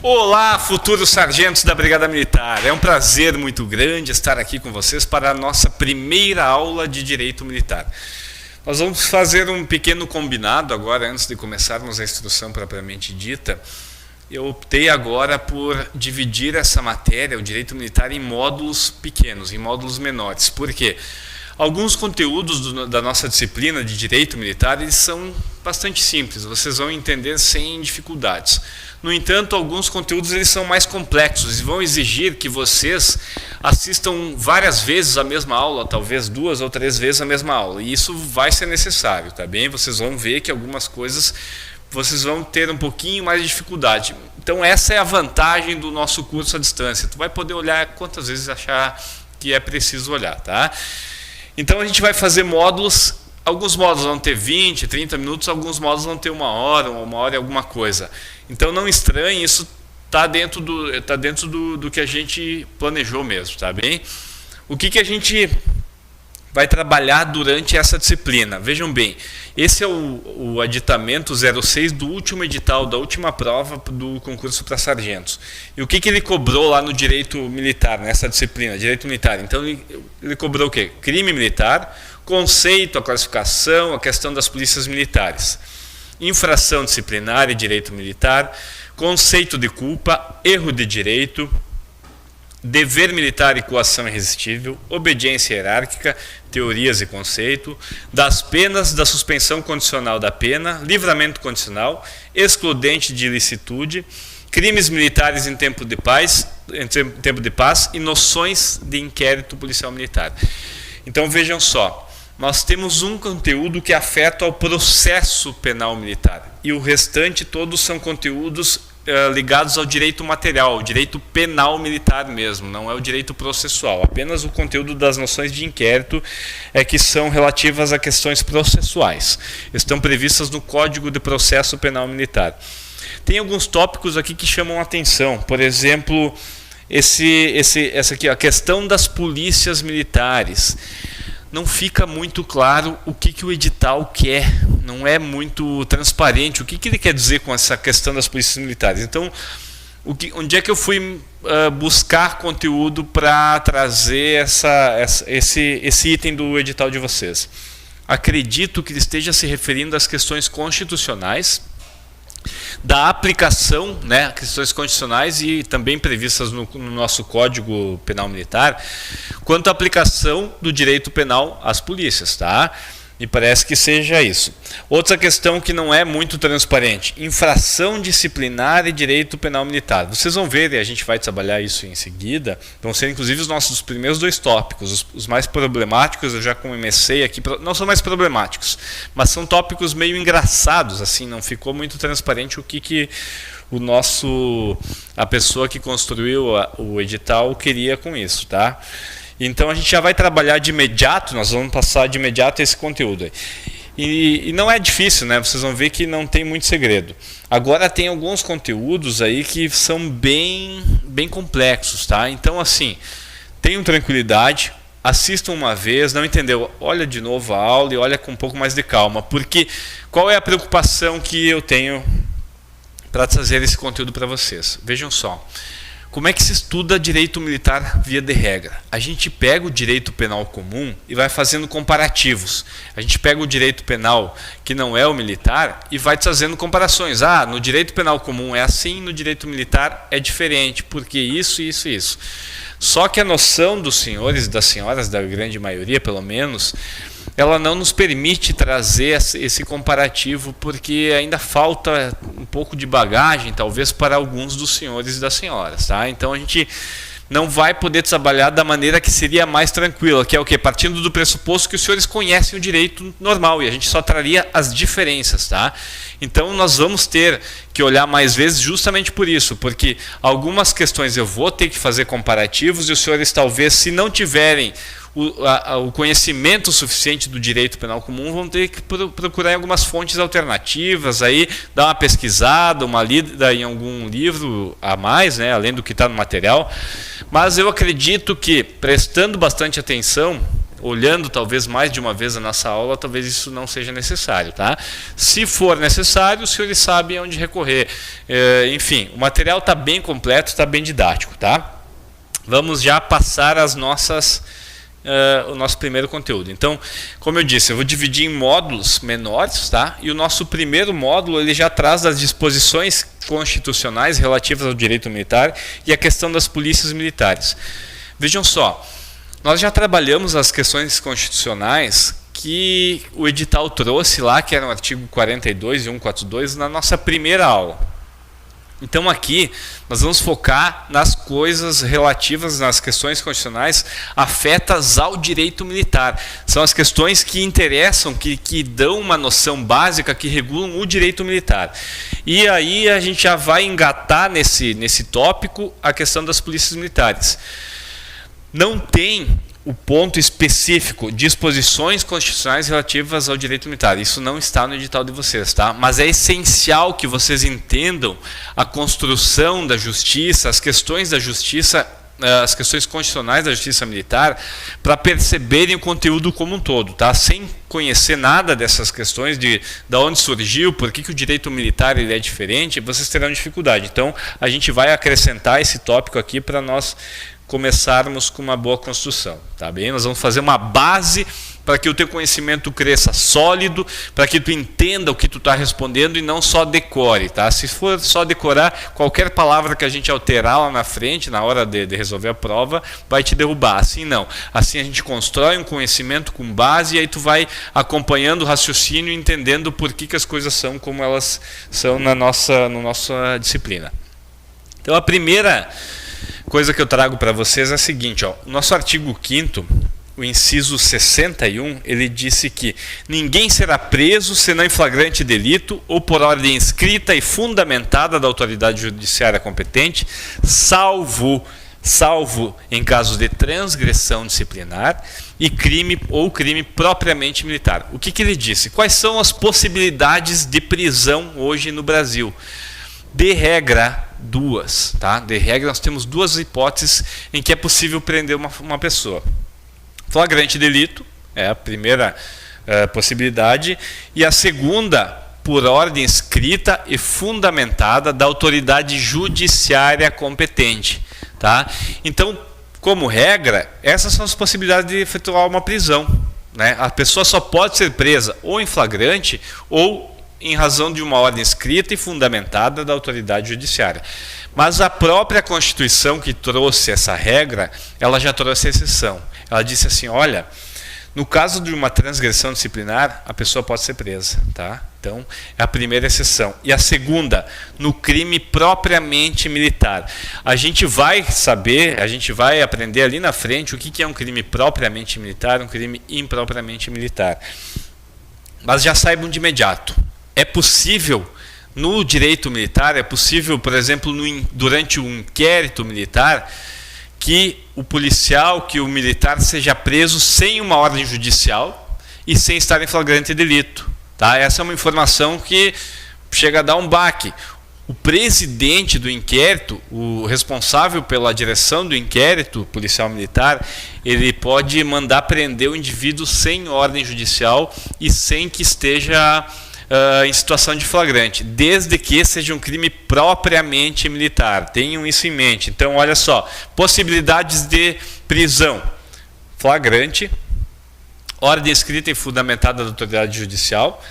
Olá, futuros sargentos da Brigada Militar. É um prazer muito grande estar aqui com vocês para a nossa primeira aula de Direito Militar. Nós vamos fazer um pequeno combinado agora, antes de começarmos a instrução propriamente dita. Eu optei agora por dividir essa matéria, o Direito Militar, em módulos pequenos, em módulos menores. Por quê? Alguns conteúdos da nossa disciplina de Direito Militar, eles são bastante simples, vocês vão entender sem dificuldades. No entanto, alguns conteúdos eles são mais complexos e vão exigir que vocês assistam várias vezes a mesma aula, talvez 2 ou 3 vezes a mesma aula. E isso vai ser necessário, tá bem? Vocês vão ver que algumas coisas vocês vão ter um pouquinho mais de dificuldade. Então essa é a vantagem do nosso curso à distância. Tu vai poder olhar quantas vezes achar que é preciso olhar, tá? Então a gente vai fazer módulos. Alguns módulos vão ter 20, 30 minutos, alguns módulos vão ter 1 hora, 1 hora e alguma coisa. Então não estranhe, isso está dentro do que a gente planejou mesmo, tá bem? O que a gente vai trabalhar durante essa disciplina? Vejam bem, esse é o aditamento 06 do último edital, da última prova do concurso para sargentos. E o que ele cobrou lá no Direito Militar, nessa disciplina, Direito Militar? Então ele cobrou o quê? Crime militar, conceito, a classificação, a questão das polícias militares, infração disciplinar e direito militar, conceito de culpa, erro de direito, dever militar e coação irresistível, obediência hierárquica, teorias e conceito, das penas, da suspensão condicional da pena, livramento condicional, excludente de ilicitude, crimes militares em tempo de paz e noções de inquérito policial militar. Então vejam só, nós temos um conteúdo que afeta ao processo penal militar e o restante todos são conteúdos ligados ao direito material, ao direito penal militar mesmo, não é o direito processual. Apenas o conteúdo das noções de inquérito é que são relativas a questões processuais. Estão previstas no Código de Processo Penal Militar. Tem alguns tópicos aqui que chamam a atenção, por exemplo, essa aqui, a questão das polícias militares. Não fica muito claro o que o edital quer, não é muito transparente o que ele quer dizer com essa questão das polícias militares. Então, onde é que eu fui buscar conteúdo para trazer esse item do edital de vocês? Acredito que ele esteja se referindo às questões constitucionais, da aplicação, né, questões constitucionais e também previstas no nosso Código Penal Militar, quanto à aplicação do direito penal às polícias, tá? Me parece que seja isso. Outra questão que não é muito transparente, infração disciplinar e direito penal militar. Vocês vão ver, e a gente vai trabalhar isso em seguida, vão ser inclusive os nossos primeiros 2 tópicos, os mais problemáticos, eu já comecei aqui, não são mais problemáticos, mas são tópicos meio engraçados, assim, não ficou muito transparente o que a pessoa que construiu o edital queria com isso, tá? Então a gente já vai trabalhar de imediato, nós vamos passar de imediato esse conteúdo aí. E não é difícil, né? Vocês vão ver que não tem muito segredo. Agora tem alguns conteúdos aí que são bem complexos, tá? Então assim, tenham tranquilidade, assistam uma vez, não entendeu? Olha de novo a aula e olha com um pouco mais de calma, porque qual é a preocupação que eu tenho para trazer esse conteúdo para vocês? Vejam só. Como é que se estuda direito militar via de regra? A gente pega o direito penal comum e vai fazendo comparativos. A gente pega o direito penal que não é o militar e vai trazendo comparações. Ah, no direito penal comum é assim, no direito militar é diferente, porque isso, isso, isso. Só que a noção dos senhores e das senhoras, da grande maioria pelo menos, ela não nos permite trazer esse comparativo, porque ainda falta um pouco de bagagem, talvez, para alguns dos senhores e das senhoras, tá? Então a gente não vai poder trabalhar da maneira que seria mais tranquila, que é o quê? Partindo do pressuposto que os senhores conhecem o direito normal, e a gente só traria as diferenças, tá? Então nós vamos ter que olhar mais vezes justamente por isso, porque algumas questões eu vou ter que fazer comparativos, e os senhores talvez, se não tiverem o conhecimento suficiente do direito penal comum, vão ter que procurar em algumas fontes alternativas, aí dar uma pesquisada, uma lida em algum livro a mais, né, além do que está no material. Mas eu acredito que, prestando bastante atenção, olhando talvez mais de uma vez a nossa aula, talvez isso não seja necessário, tá? Se for necessário, os senhores sabem onde recorrer. Enfim, o material está bem completo, está bem didático, tá? Vamos já passar as nossas... o nosso primeiro conteúdo. Então, como eu disse, eu vou dividir em módulos menores, tá? E o nosso primeiro módulo ele já traz as disposições constitucionais relativas ao direito militar e a questão das polícias militares. Vejam só, nós já trabalhamos as questões constitucionais que o edital trouxe lá, que era o artigo 42 e 142, na nossa primeira aula. Então aqui nós vamos focar nas coisas relativas, nas questões constitucionais afetas ao direito militar. São as questões que interessam, que dão uma noção básica, que regulam o direito militar. E aí a gente já vai engatar nesse tópico a questão das polícias militares. Não tem o ponto específico, disposições constitucionais relativas ao direito militar. Isso não está no edital de vocês, tá? Mas é essencial que vocês entendam a construção da justiça, as questões da justiça, as questões constitucionais da justiça militar, para perceberem o conteúdo como um todo, tá? Sem conhecer nada dessas questões de onde surgiu, por que o direito militar ele é diferente, vocês terão dificuldade. Então, a gente vai acrescentar esse tópico aqui para nós começarmos com uma boa construção, tá bem? Nós vamos fazer uma base para que o teu conhecimento cresça sólido, para que tu entenda o que tu está respondendo e não só decore, tá? Se for só decorar, qualquer palavra que a gente alterar lá na frente, na hora de resolver a prova, vai te derrubar. Assim não. Assim a gente constrói um conhecimento com base e aí tu vai acompanhando o raciocínio e entendendo por que as coisas são como elas são na nossa disciplina. Então a primeira coisa que eu trago para vocês é a seguinte, ó, o nosso artigo 5º, o inciso 61, ele disse que ninguém será preso senão em flagrante delito ou por ordem escrita e fundamentada da autoridade judiciária competente, salvo em casos de transgressão disciplinar e crime ou crime propriamente militar. O que ele disse? Quais são as possibilidades de prisão hoje no Brasil? De regra, duas, tá? De regra, nós temos duas hipóteses em que é possível prender uma pessoa. Flagrante delito é a primeira possibilidade, e a segunda, por ordem escrita e fundamentada da autoridade judiciária competente, tá? Então, como regra, essas são as possibilidades de efetuar uma prisão, né? A pessoa só pode ser presa ou em flagrante ou em razão de uma ordem escrita e fundamentada da autoridade judiciária. Mas a própria Constituição que trouxe essa regra, ela já trouxe a exceção. Ela disse assim, olha, no caso de uma transgressão disciplinar, a pessoa pode ser presa, tá? Então, é a primeira exceção. E a segunda, no crime propriamente militar. A gente vai saber, a gente vai aprender ali na frente o que é um crime propriamente militar, um crime impropriamente militar. Mas já saibam de imediato. É possível, no direito militar, é possível, por exemplo, durante um inquérito militar, que o policial, que o militar seja preso sem uma ordem judicial e sem estar em flagrante delito. Tá? Essa é uma informação que chega a dar um baque. O presidente do inquérito, o responsável pela direção do inquérito policial militar, ele pode mandar prender o indivíduo sem ordem judicial e sem que esteja em situação de flagrante, desde que seja um crime propriamente militar. Tenham isso em mente. Então, olha só, possibilidades de prisão: flagrante, ordem escrita e fundamentada da autoridade judicial,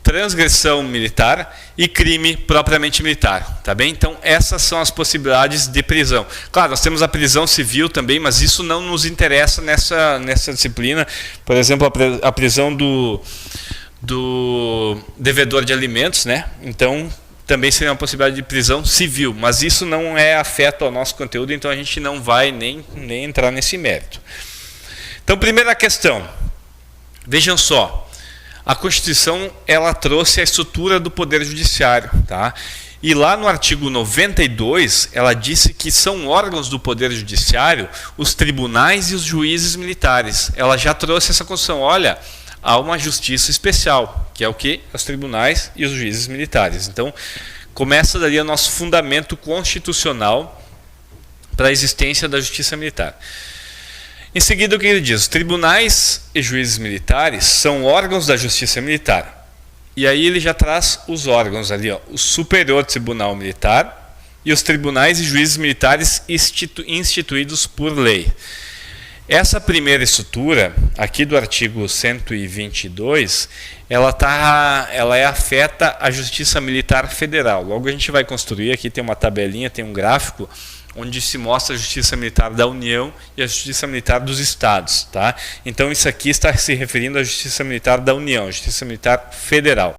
transgressão militar e crime propriamente militar, tá bem? Então, essas são as possibilidades de prisão. Claro, nós temos a prisão civil também, mas isso não nos interessa nessa disciplina. Por exemplo, a prisão do devedor de alimentos, né? Então, também seria uma possibilidade de prisão civil, mas isso não é afeto ao nosso conteúdo, então a gente não vai nem entrar nesse mérito. Então, primeira questão, vejam só, a Constituição, ela trouxe a estrutura do Poder Judiciário, tá? E lá no artigo 92, ela disse que são órgãos do Poder Judiciário os tribunais e os juízes militares. Ela já trouxe essa Constituição, olha, há uma justiça especial, que é o que? Os tribunais e os juízes militares. Então, começa dali o nosso fundamento constitucional para a existência da justiça militar. Em seguida, o que ele diz? Os tribunais e juízes militares são órgãos da justiça militar. E aí ele já traz os órgãos ali, ó, o Superior Tribunal Militar e os tribunais e juízes militares instituídos por lei. Essa primeira estrutura, aqui do artigo 122, ela afeta a Justiça Militar Federal. Logo a gente vai construir, aqui tem uma tabelinha, tem um gráfico, onde se mostra a Justiça Militar da União e a Justiça Militar dos Estados. Tá? Então isso aqui está se referindo à Justiça Militar da União, Justiça Militar Federal.